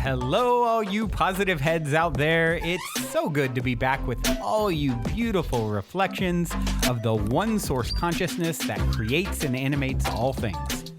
Hello, all you positive heads out there. It's so good to be back with all you beautiful reflections of the one source consciousness that creates and animates all things.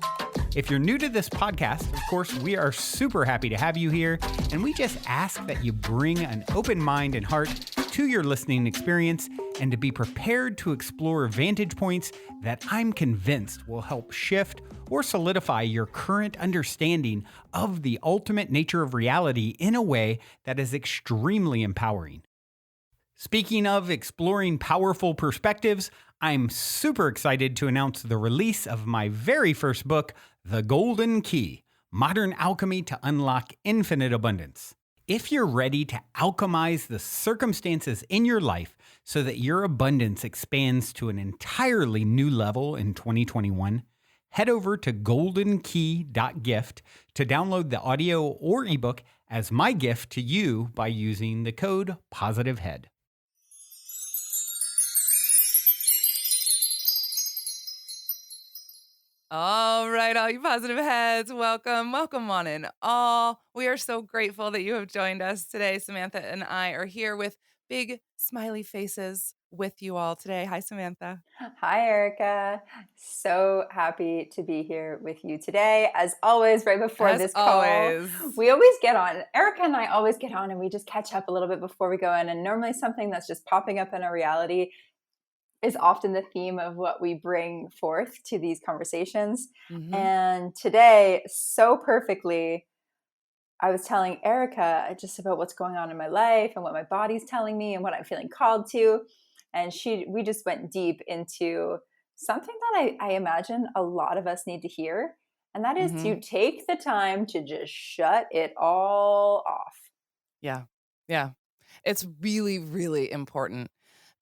If you're new to this podcast, of course, we are super happy to have you here, and we just ask that you bring an open mind and heart to your listening experience and to be prepared to explore vantage points that I'm convinced will help shift or solidify your current understanding of the ultimate nature of reality in a way that is extremely empowering. Speaking of exploring powerful perspectives, I'm super excited to announce the release of my very first book, The Golden Key: Modern Alchemy to Unlock Infinite Abundance. If you're ready to alchemize the circumstances in your life so that your abundance expands to an entirely new level in 2021, head over to goldenkey.gift to download the audio or ebook as my gift to you by using the code POSITIVEHEAD. All right, all you positive heads, welcome on in all. We are so grateful that you have joined us today. Samantha and I are here with big smiley faces with you all today. Hi, Samantha. Hi, Erica. So happy to be here with you today. As always, right before this call, we always get on. Erica and I always get on and we just catch up a little bit before we go in. And normally something that's just popping up in our reality is often the theme of what we bring forth to these conversations. Mm-hmm. And today, so perfectly, I was telling Erica just about what's going on in my life and what my body's telling me and what I'm feeling called to. And we just went deep into something that I imagine a lot of us need to hear. And that is to take the time to just shut it all off. Yeah. It's really, really important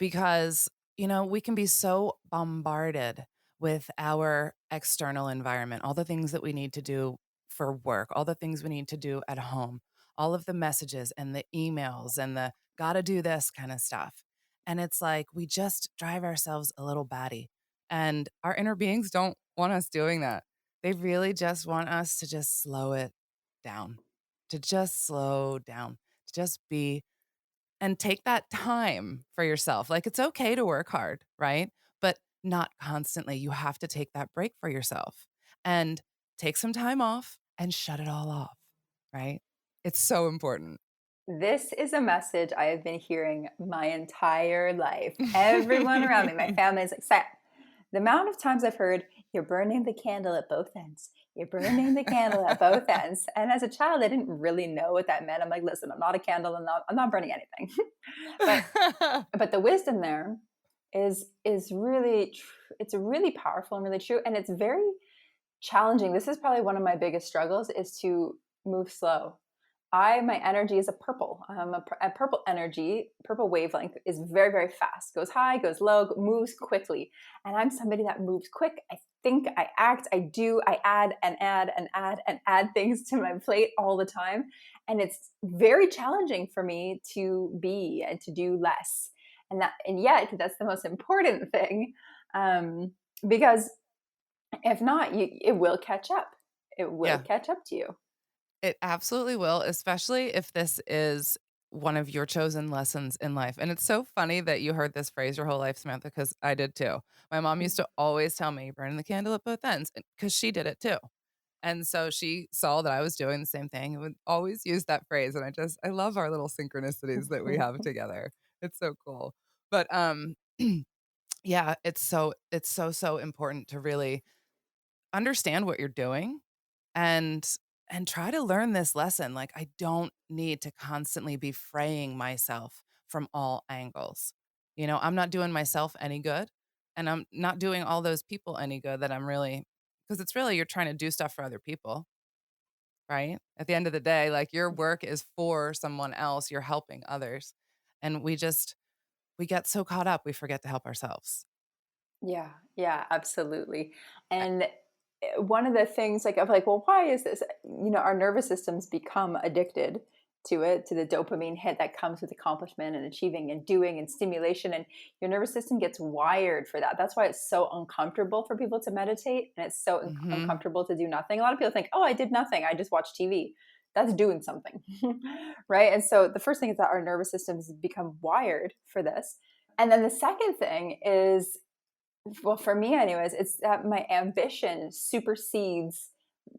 because, we can be so bombarded with our external environment, all the things that we need to do for work, all the things we need to do at home, all of the messages and the emails and the gotta do this kind of stuff. And it's like we just drive ourselves a little batty. And our inner beings don't want us doing that. They really just want us to just slow it down, to just slow down, to just be and take that time for yourself. Like it's okay to work hard, right? But not constantly. You have to take that break for yourself and take some time off and shut it all off, right? It's so important. This is a message I have been hearing my entire life. Everyone around me, my family is like, Sam, the amount of times I've heard, you're burning the candle at both ends. You're burning the candle at both ends. And as a child, I didn't really know what that meant. I'm like, listen, I'm not a candle. I'm not burning anything. but the wisdom there is really, it's really powerful and really true. And it's very challenging. This is probably one of my biggest struggles is to move slow. My energy is a purple. A purple energy, purple wavelength is very, very fast. Goes high, goes low, moves quickly. And I'm somebody that moves quick. I think, I act, I do, I add and add and add and add things to my plate all the time. And it's very challenging for me to be and to do less. And yet that's the most important thing. Because if not, it will catch up. It will catch up to you. It absolutely will, especially if this is one of your chosen lessons in life. And it's so funny that you heard this phrase your whole life, Samantha, because I did too. My mom used to always tell me, burning the candle at both ends, because she did it too. And so she saw that I was doing the same thing and would always use that phrase. And I love our little synchronicities that we have together. It's so cool. But yeah, it's so important to really understand what you're doing and try to learn this lesson. Like, I don't need to constantly be fraying myself from all angles. I'm not doing myself any good, and I'm not doing all those people any good because it's really, you're trying to do stuff for other people, right? At the end of the day, like, your work is for someone else, you're helping others. And we get so caught up, we forget to help ourselves. Yeah, absolutely. And one of the things well, why is this? Our nervous systems become addicted to it, to the dopamine hit that comes with accomplishment and achieving and doing and stimulation. And your nervous system gets wired for that. That's why it's so uncomfortable for people to meditate. And it's so uncomfortable to do nothing. A lot of people think, oh, I did nothing. I just watched TV. that's doing something, right? And so the first thing is that our nervous systems become wired for this. And then the second thing is, well, for me anyways, it's that my ambition supersedes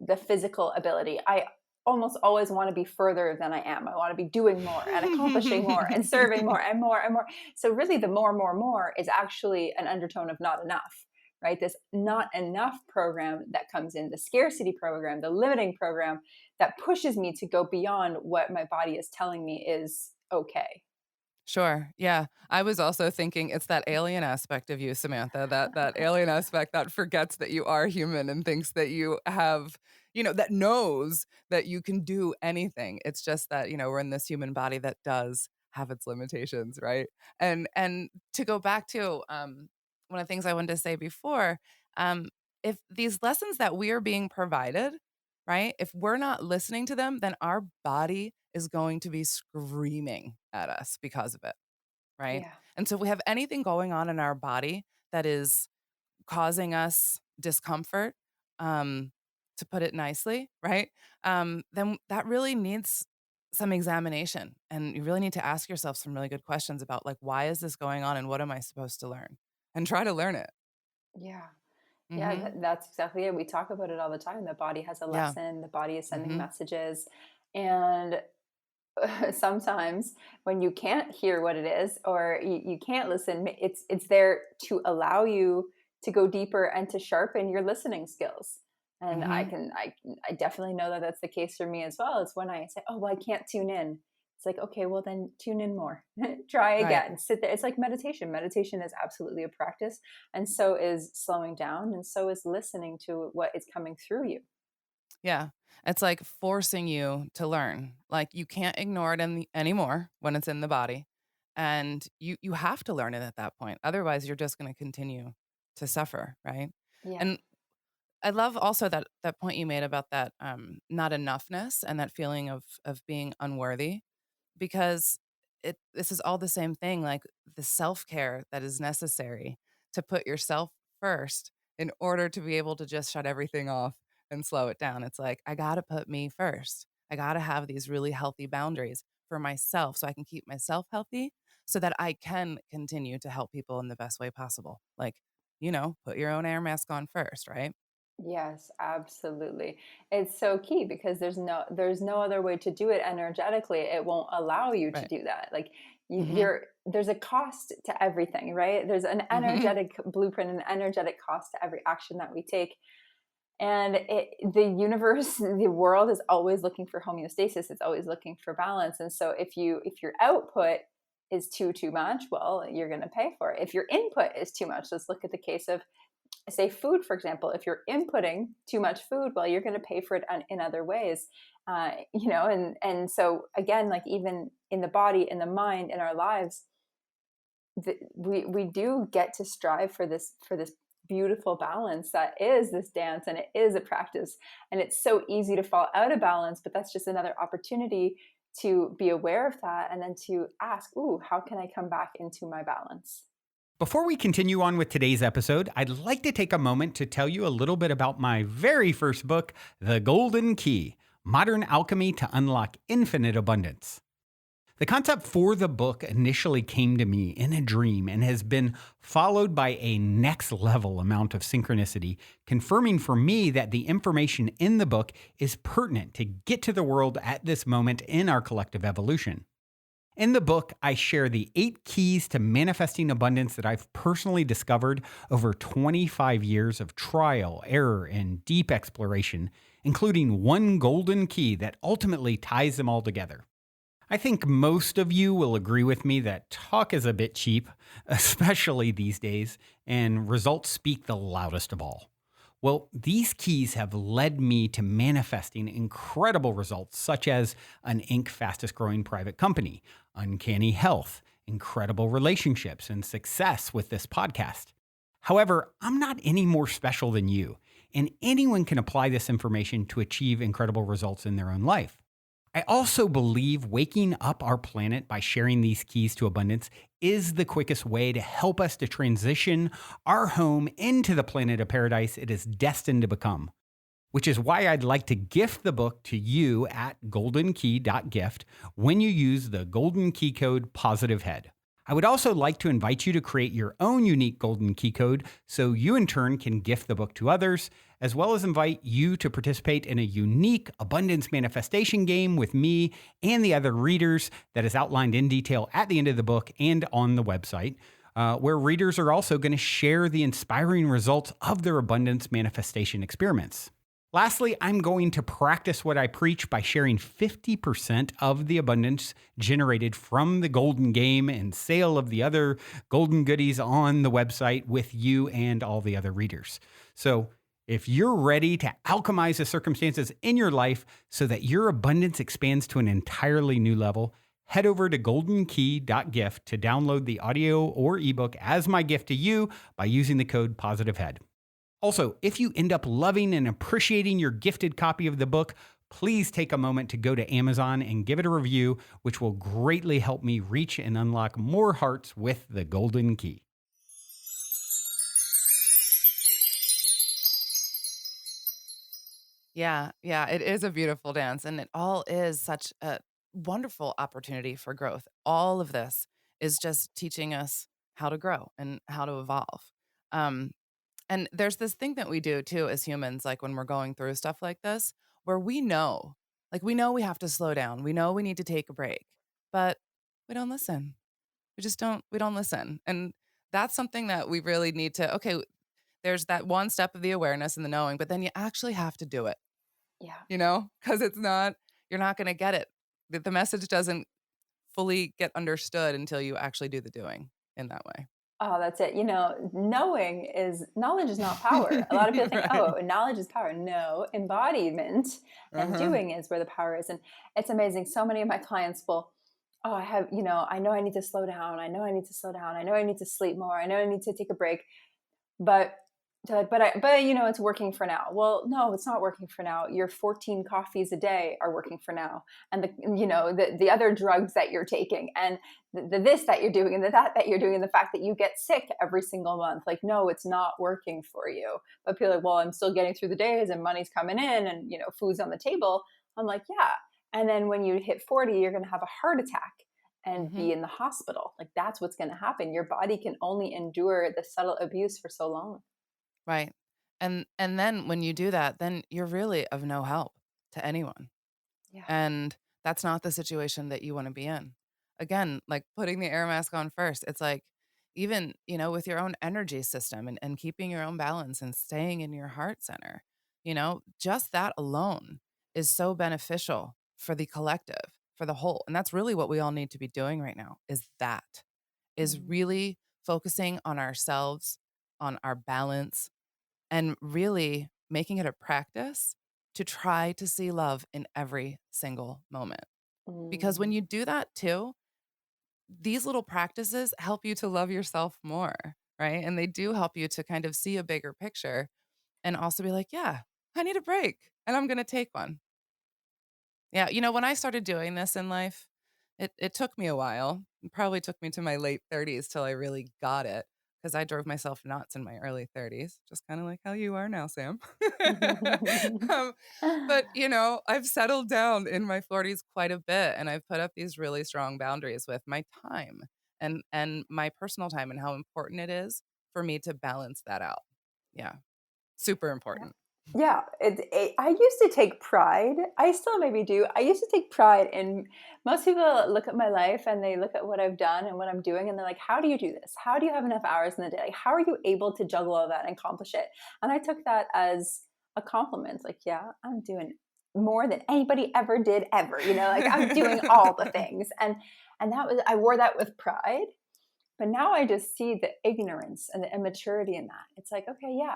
the physical ability. I almost always want to be further than I am. I want to be doing more and accomplishing more and serving more and more and more. So really the more is actually an undertone of not enough, right? This not enough program that comes in, the scarcity program, the limiting program that pushes me to go beyond what my body is telling me is okay. Sure. Yeah. I was also thinking it's that alien aspect of you, Samantha, that alien aspect that forgets that you are human and thinks that you have, that knows that you can do anything. It's just that, we're in this human body that does have its limitations, right? And to go back to one of the things I wanted to say before, um, if these lessons that we are being provided, right? If we're not listening to them, then our body is going to be screaming at us because of it, right? Yeah. And so if we have anything going on in our body that is causing us discomfort, um, to put it nicely, right? Then that really needs some examination. And you really need to ask yourself some really good questions about like, why is this going on and what am I supposed to learn? And try to learn it. Yeah. Yeah, Hmm. that's exactly it. We talk about it all the time. The body has a Yeah. lesson, the body is sending Hmm. messages. And sometimes when you can't hear what it is or you can't listen, it's there to allow you to go deeper and to sharpen your listening skills. And Hmm. I definitely know that that's the case for me as well. It's when I say, oh, well, I can't tune in. It's like, okay, well then tune in more. Try Right. again. Sit there. It's like meditation. Meditation is absolutely a practice, and so is slowing down, and so is listening to what is coming through you. Yeah. It's like forcing you to learn. Like you can't ignore it anymore when it's in the body. And you have to learn it at that point. Otherwise, you're just going to continue to suffer, right? Yeah. And I love also that point you made about that not enoughness and that feeling of being unworthy because this is all the same thing, like the self-care that is necessary to put yourself first in order to be able to just shut everything off and slow it down. It's like, I got to put me first. I got to have these really healthy boundaries for myself so I can keep myself healthy so that I can continue to help people in the best way possible. Like, put your own air mask on first, right? Yes, absolutely. It's so key because there's no other way to do it energetically. It won't allow you to Right. do that. Like Mhm. you're there's a cost to everything, right? There's an Mhm. energetic blueprint, an energetic cost to every action that we take. And the universe, the world is always looking for homeostasis. It's always looking for balance. And so if your output is too much, well, you're going to pay for it. If your input is too much, let's look at the case of say food, for example. If you're inputting too much food, well, you're going to pay for it in other ways. And so again, like even in the body, in the mind, in our lives, we do get to strive for this beautiful balance that is this dance, and it is a practice, and it's so easy to fall out of balance, but that's just another opportunity to be aware of that and then to ask, ooh, how can I come back into my balance? Before we continue on with today's episode, I'd like to take a moment to tell you a little bit about my very first book, The Golden Key: Modern Alchemy to Unlock Infinite Abundance. The concept for the book initially came to me in a dream and has been followed by a next level amount of synchronicity, confirming for me that the information in the book is pertinent to get to the world at this moment in our collective evolution. In the book, I share the 8 keys to manifesting abundance that I've personally discovered over 25 years of trial, error, and deep exploration, including one golden key that ultimately ties them all together. I think most of you will agree with me that talk is a bit cheap, especially these days, and results speak the loudest of all. Well, these keys have led me to manifesting incredible results, such as an Inc. fastest growing private company, uncanny health, incredible relationships, and success with this podcast. However, I'm not any more special than you, and anyone can apply this information to achieve incredible results in their own life. I also believe waking up our planet by sharing these keys to abundance is the quickest way to help us to transition our home into the planet of paradise it is destined to become. which is why I'd like to gift the book to you at goldenkey.gift when you use the golden key code POSITIVEHEAD. I would also like to invite you to create your own unique golden key code so you in turn can gift the book to others, as well as invite you to participate in a unique abundance manifestation game with me and the other readers that is outlined in detail at the end of the book and on the website, where readers are also going to share the inspiring results of their abundance manifestation experiments. Lastly, I'm going to practice what I preach by sharing 50% of the abundance generated from the golden game and sale of the other golden goodies on the website with you and all the other readers. So if you're ready to alchemize the circumstances in your life so that your abundance expands to an entirely new level, head over to goldenkey.gift to download the audio or ebook as my gift to you by using the code POSITIVEHEAD. Also, if you end up loving and appreciating your gifted copy of the book, please take a moment to go to Amazon and give it a review, which will greatly help me reach and unlock more hearts with the golden key. Yeah, it is a beautiful dance, and it all is such a wonderful opportunity for growth. All of this is just teaching us how to grow and how to evolve. Um, And there's this thing that we do too as humans, like when we're going through stuff like this, where we know we have to slow down. We know we need to take a break, but we don't listen. We don't listen. And that's something that we really need to, okay, there's that one step of the awareness and the knowing, but then you actually have to do it, Yeah. because you're not going to get it. The message doesn't fully get understood until you actually do the doing in that way. Oh, that's it. Knowledge is not power. A lot of people think, Right. oh, knowledge is power. No, embodiment and Uh-huh. doing is where the power is. And it's amazing. So many of my clients will, oh, I know I need to slow down. I know I need to slow down. I know I need to sleep more. I know I need to take a break. But it's working for now. Well, no, it's not working for now. Your 14 coffees a day are working for now, and the other drugs that you're taking, and the this that you're doing, and the that you're doing, and the fact that you get sick every single month. Like, no, it's not working for you. But people are like, well, I'm still getting through the days, and money's coming in, and food's on the table. I'm like, yeah. And then when you hit 40, you're going to have a heart attack and Mhm. be in the hospital. Like, that's what's going to happen. Your body can only endure the subtle abuse for so long. Right. And then when you do that, then you're really of no help to anyone. Yeah. And that's not the situation that you want to be in. Again, like putting the air mask on first, it's like even, with your own energy system and keeping your own balance and staying in your heart center, just that alone is so beneficial for the collective, for the whole. And that's really what we all need to be doing right now is Mm. really focusing on ourselves, on our balance, and really making it a practice to try to see love in every single moment. Because when Mm. you do that too, these little practices help you to love yourself more, right? And they do help you to kind of see a bigger picture and also be like, yeah, I need a break and I'm going to take one. Yeah, when I started doing this in life, it took me a while. It probably took me to my late 30s till I really got it because I drove myself nuts in my early 30s, just kind of like how you are now, Sam. um, but I've settled down in my 40s quite a bit, and I've put up these really strong boundaries with my time and my personal time and how important it is for me to balance that out. Yeah, super Yeah. important. Yeah, I used to take pride. I still maybe do. I used to take pride in most people look at my life and they look at what I've done and what I'm doing and they're like, how do you do this? How do you have enough hours in the day? Like, how are you able to juggle all that and accomplish it? And I took that as a compliment. Like, yeah, I'm doing more than anybody ever did ever. Like I'm doing all the things. And I wore that with pride. But now I just see the ignorance and the immaturity in that. It's like, okay, yeah,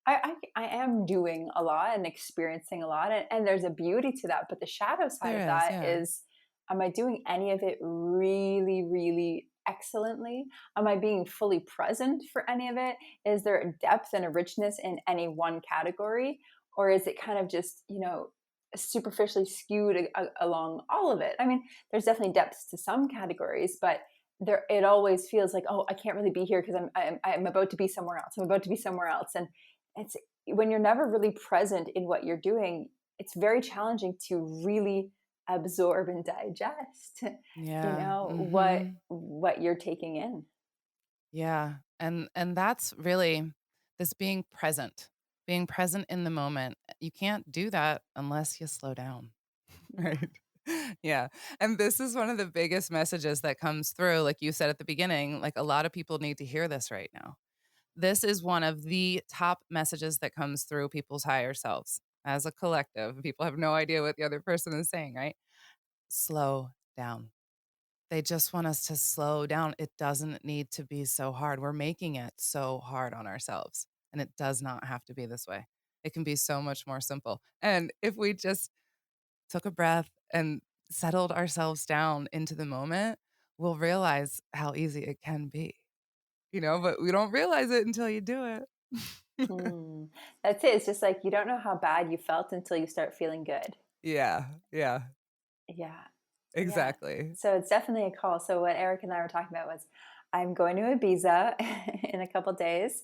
I am doing a lot and experiencing a lot, and there's a beauty to that. But the shadow side of There is, that yeah. is, am I doing any of it really, really excellently? Am I being fully present for any of it? Is there a depth and a richness in any one category? Or is it kind of just, superficially skewed along all of it? I mean, there's definitely depths to some categories, but it always feels like, oh, I can't really be here because I'm about to be somewhere else. I'm about to be somewhere else. And it's when you're never really present in what you're doing, it's very challenging to really absorb and digest, Yeah. what Mhm. you're taking in. Yeah. And that's really this being present in the moment. You can't do that unless you slow down. Yeah. Right. Yeah. And this is one of the biggest messages that comes through. Like you said at the beginning, like a lot of people need to hear this right now. This is one of the top messages that comes through people's higher selves as a collective. People have no idea what the other person is saying, right? Slow down. They just want us to slow down. It doesn't need to be so hard. We're making it so hard on ourselves, and it does not have to be this way. It can be so much more simple. And if we just took a breath and settled ourselves down into the moment, we'll realize how easy it can be, but we don't realize it until you do it. Mm. That's it. It's just like you don't know how bad you felt until you start feeling good. Yeah, yeah, Yeah. Yeah. exactly. So it's definitely a call. So what Eric and I were talking about was I'm going to Ibiza in a couple days.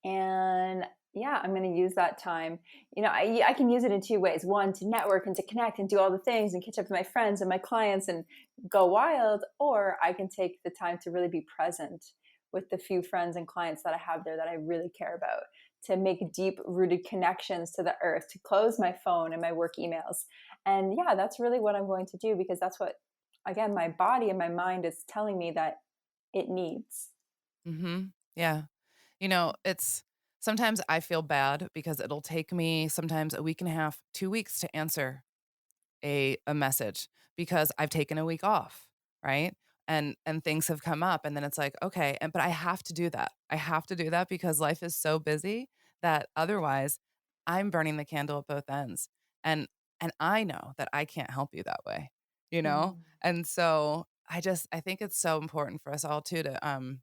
And yeah, I'm going to use that time. I can use it in two ways. One, to network and to connect and do all the things and catch up with my friends and my clients and go wild. Or I can take the time to really be present with the few friends and clients that I have there that I really care about, to make deep rooted connections to the earth, to close my phone and my work emails. And yeah, that's really what I'm going to do, because that's what, again, my body and my mind is telling me that it needs. Yeah. It's sometimes I feel bad because it'll take me sometimes a week and a half, 2 weeks to answer a message because I've taken a week off, right? And things have come up and then it's like, okay, but I have to do that. I have to do that because life is so busy that otherwise I'm burning the candle at both ends. And and I know that I can't help you that way, you know? Mm. And so I think it's so important for us all too to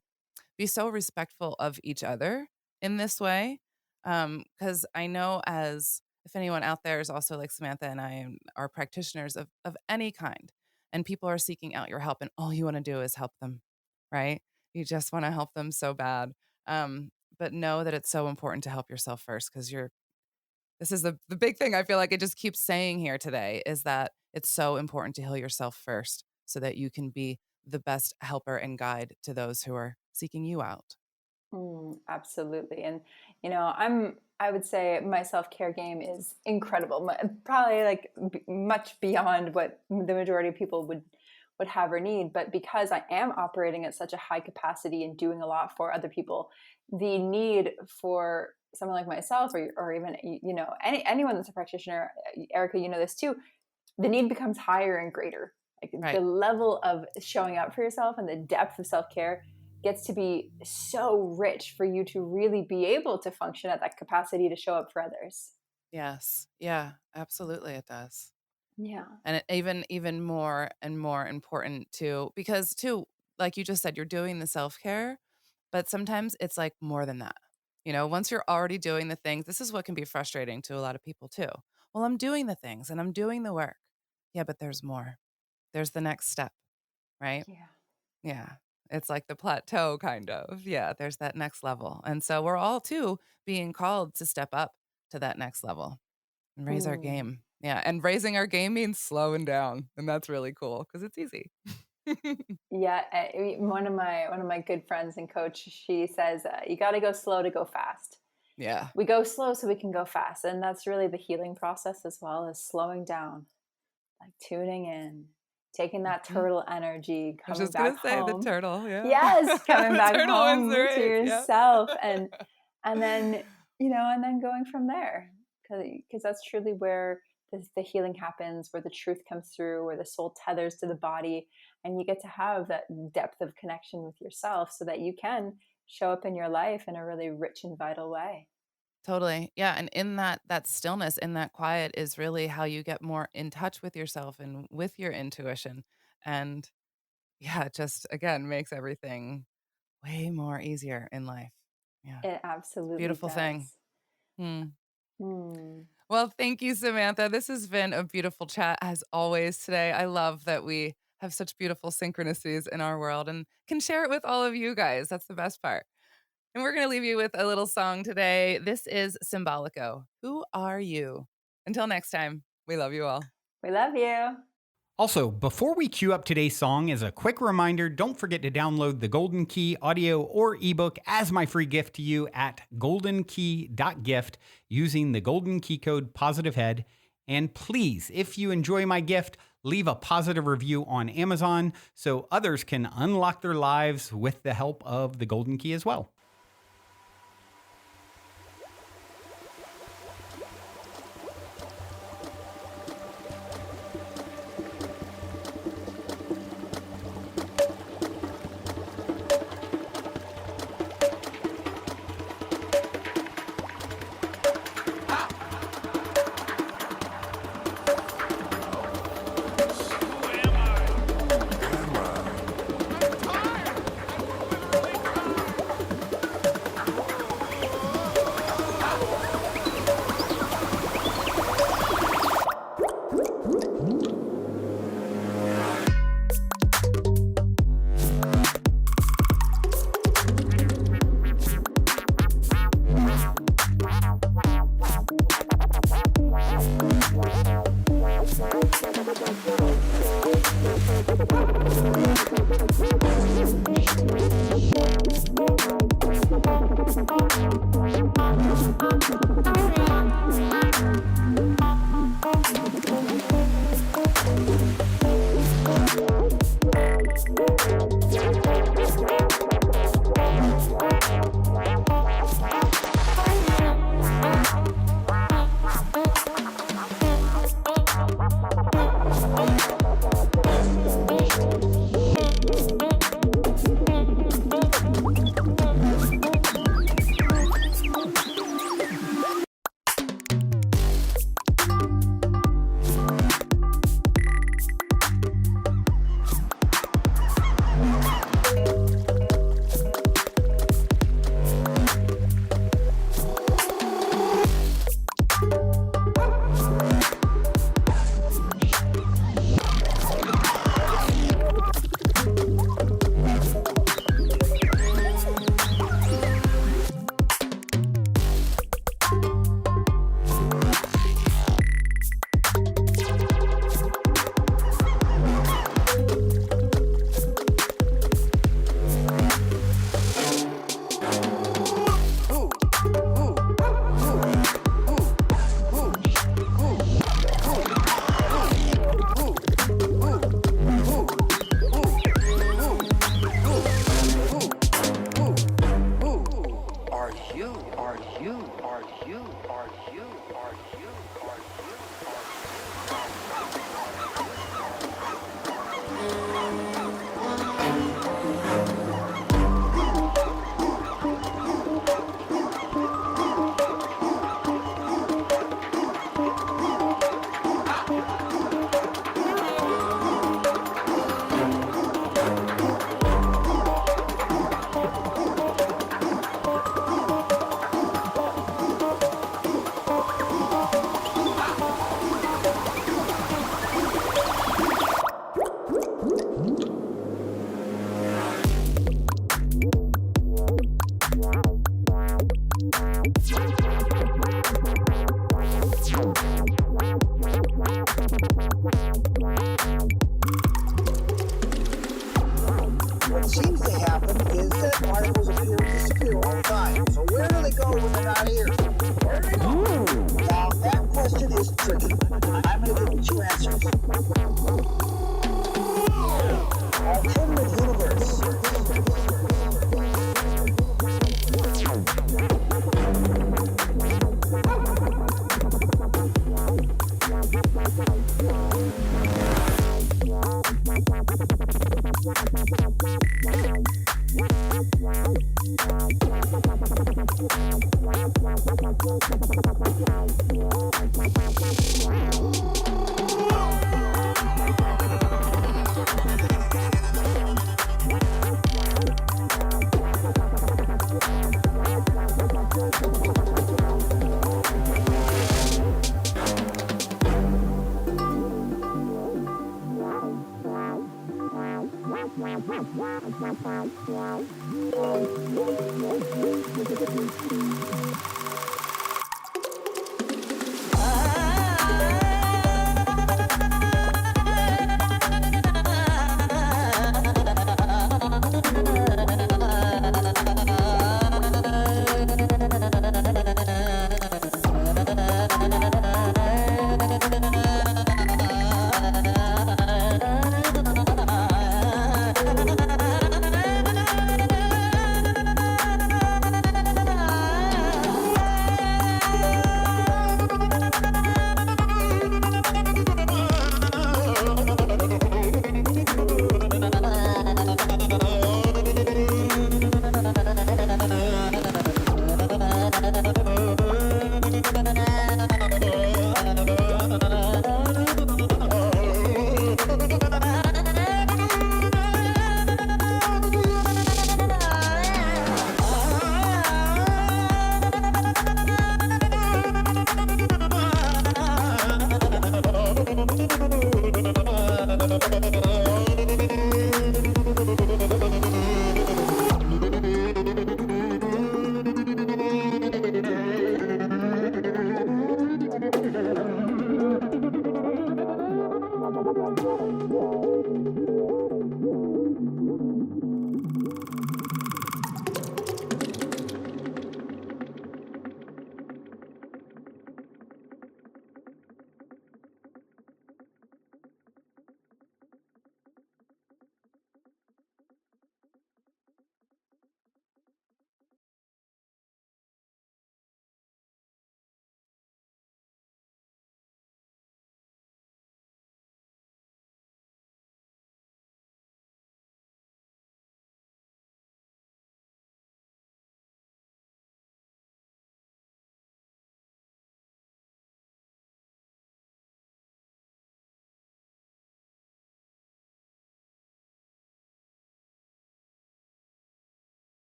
be so respectful of each other in this way. Because I know as if anyone out there is also like Samantha and I are practitioners of any kind, and people are seeking out your help, and all you want to do is help them, right? You just want to help them so bad. But know that it's so important to help yourself first because this is the big thing I feel like it just keeps saying here today is that it's so important to heal yourself first so that you can be the best helper and guide to those who are seeking you out. Absolutely. And, I would say my self care game is incredible. Probably like much beyond what the majority of people would have or need. But because I am operating at such a high capacity and doing a lot for other people, the need for someone like myself, or even, anyone that's a practitioner, Erica, you know this too, the need becomes higher and greater. Like the Right. level of showing up for yourself and the depth of self care gets to be so rich for you to really be able to function at that capacity to show up for others. Yes. Yeah, absolutely it does. Yeah. And even more and more important too because too like you just said you're doing the self-care, but sometimes it's like more than that. Once you're already doing the things, this is what can be frustrating to a lot of people too. Well, I'm doing the things and I'm doing the work. Yeah, but there's more. There's the next step, right? Yeah. Yeah. It's like the plateau kind of. Yeah, there's that next level. And so we're all too being called to step up to that next level and raise our Mm. game. Yeah, and raising our game means slowing down, and that's really cool because it's easy. Yeah, one of my good friends and coach, she says, you got to go slow to go fast. Yeah. We go slow so we can go fast, and that's really the healing process as well, as slowing down, like tuning in, taking that Mhm. turtle energy, I was coming just back gonna say the home. turtle, yeah. Yes, coming The back turtle wins the home to race, yep. yourself, and then, and then going from there, because that's truly where the healing happens, where the truth comes through, where the soul tethers to the body, and you get to have that depth of connection with yourself so that you can show up in your life in a really rich and vital way. Totally, yeah, and in that stillness, in that quiet is really how you get more in touch with yourself and with your intuition, and, yeah, it just, again, makes everything way more easier in life. Yeah, It absolutely beautiful thing. does. Hmm. Hmm. Well, thank you, Samantha. This has been a beautiful chat as always today. I love that we have such beautiful synchronicities in our world and can share it with all of you guys. That's the best part. And we're going to leave you with a little song today. This is Symbolico. Who are you? Until next time, we love you all. We love you. Also, before we cue up today's song, as a quick reminder, don't forget to download the Golden Key audio or ebook as my free gift to you at goldenkey.gift using the Golden Key code POSITIVEHEAD. And please, if you enjoy my gift, leave a positive review on Amazon so others can unlock their lives with the help of the Golden Key as well. Wow.